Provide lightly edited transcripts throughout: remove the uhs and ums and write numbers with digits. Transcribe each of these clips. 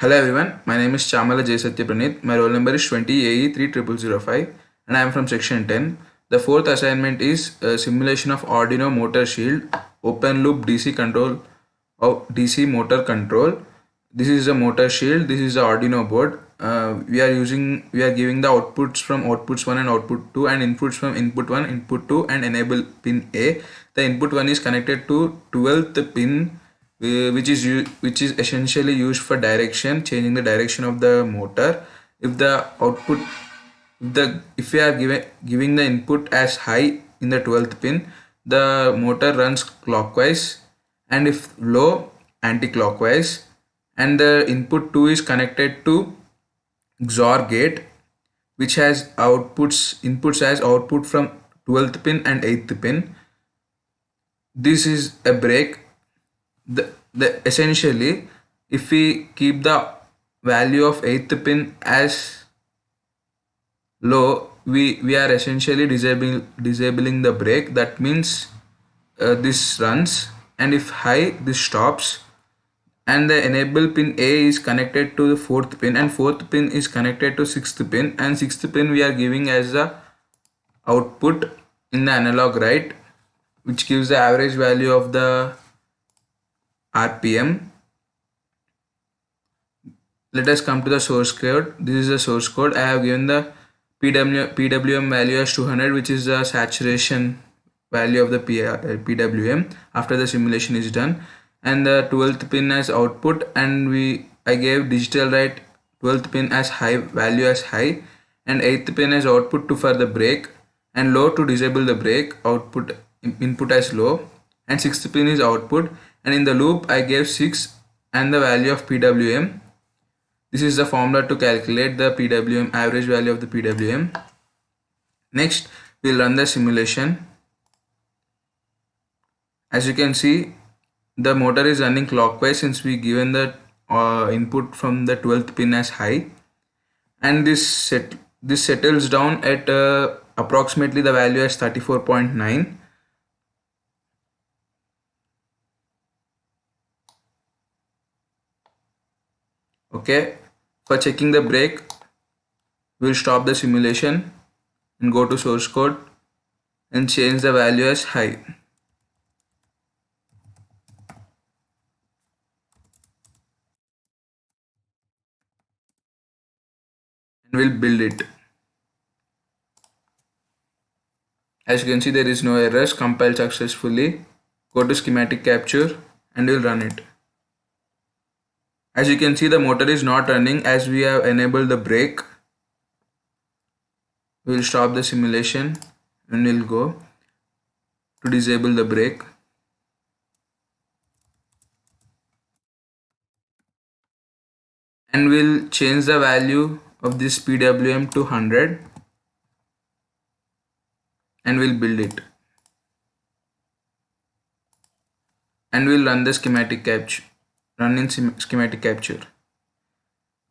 Hello everyone, my name is Chamala Jaya Sathya Praneeth. My roll number is 20AE3005 and I am from section 10. The fourth assignment is a simulation of Arduino motor shield, open loop DC control of DC motor control. This is a motor shield, this is the Arduino board. We are giving the outputs from outputs 1 and output 2 and inputs from input 1, input 2 and enable pin A. The input 1 is connected to 12th pin which is essentially used for changing the direction of the motor. If the output if we are giving the input as high in the 12th pin, the motor runs clockwise, and if low, anti-clockwise. And the input 2 is connected to XOR gate, which has inputs as output from 12th pin and 8th pin. This is a break. Essentially, if we keep the value of 8th pin as low, we are essentially disabling the break. That means this runs, and if high, this stops. And the enable pin A is connected to the 4th pin, and 4th pin is connected to 6th pin, and 6th pin we are giving as the output in the analog, right, which gives the average value of the RPM. Let us come to the source code. This is the source code. I have given the PWM value as 200, which is the saturation value of the PWM after the simulation is done, and the 12th pin as output, and I gave digital write 12th pin as high value as high, and 8th pin as output for the break, and low to disable the break, output input as low, and 6th pin is output, and in the loop I gave 6 and the value of PWM. This is the formula to calculate the PWM, average value of the PWM. Next, we'll run the simulation. As you can see, the motor is running clockwise since we given the input from the 12th pin as high, and this settles down at approximately the value as 34.9. Okay, for checking the break, we'll stop the simulation and go to source code and change the value as high. And we'll build it. As you can see, there is no errors, compiled successfully. Go to schematic capture and we'll run it. As you can see, the motor is not running as we have enabled the brake. We'll stop the simulation and we'll go to disable the brake. And we'll change the value of this PWM to 100 and we'll build it. And we'll run the schematic capture. Run in schematic capture.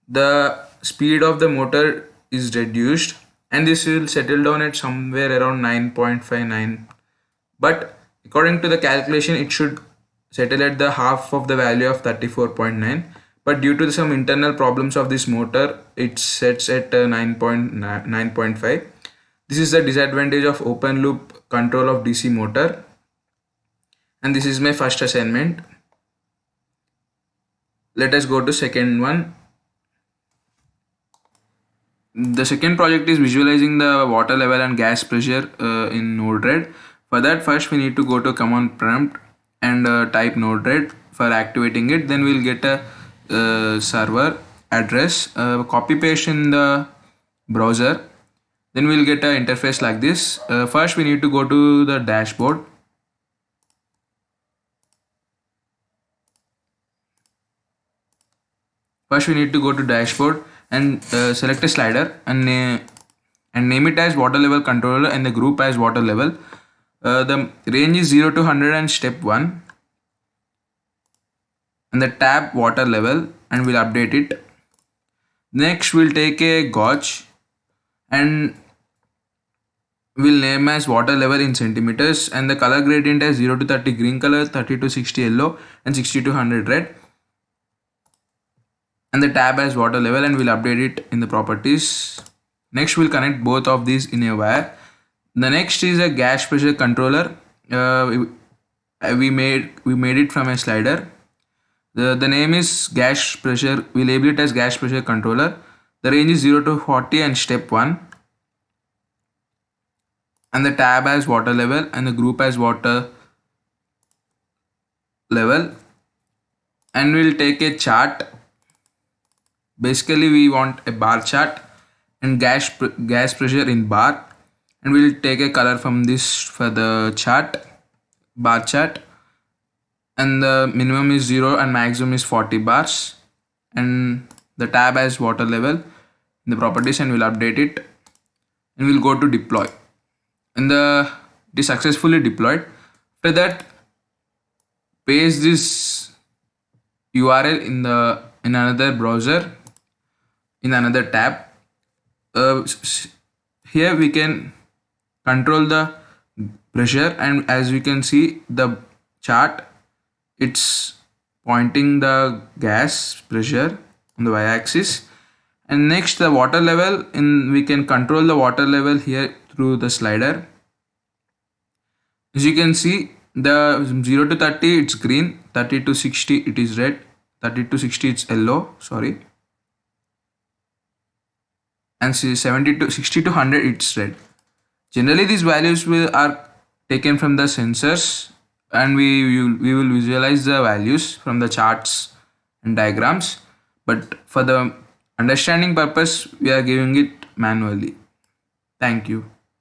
The speed of the motor is reduced and this will settle down at somewhere around 9.59, but according to the calculation it should settle at the half of the value of 34.9, but due to some internal problems of this motor it sets at 9.5. This is the disadvantage of open loop control of DC motor, and this is my first assignment. Let us go to second one. The second project is visualizing the water level and gas pressure in Node-RED. For that, first we need to go to command prompt and type Node-RED for activating it. Then we'll get a server address, copy paste in the browser. Then we'll get an interface like this. First we need to go to the dashboard. First we need to go to dashboard and select a slider and name it as water level controller and the group as water level. The range is 0 to 100 and step 1, and the tab water level, and we'll update it. Next we'll take a gauge and we'll name as water level in centimeters, and the color gradient as 0 to 30 green color, 30 to 60 yellow, and 60 to 100 red. and the tab has water level, and we'll update it in the properties. Next we'll connect both of these in a wire. The next is a gas pressure controller. We made it from a slider. The name is gas pressure. We label it as gas pressure controller. The range is 0 to 40 and step 1. And the tab has water level and the group has water level. And we'll take a chart. Basically we want a bar chart and gas pressure in bar, and we'll take a color from this for the chart, bar chart, and the minimum is 0 and maximum is 40 bars, and the tab has water level in the properties, and we'll update it, and we'll go to deploy, and it is successfully deployed. After that, paste this URL in another browser, in another tab. Here we can control the pressure, and as we can see the chart, it's pointing the gas pressure on the y-axis. And next, the water level, we can control the water level here through the slider. As you can see, the 0 to 30 it's green, 30 to 60 it is red, 30 to 60 it's yellow, sorry, and 70 to 60 to 100 it's red. Generally these values are taken from the sensors, and we will visualize the values from the charts and diagrams, but for the understanding purpose we are giving it manually. Thank you.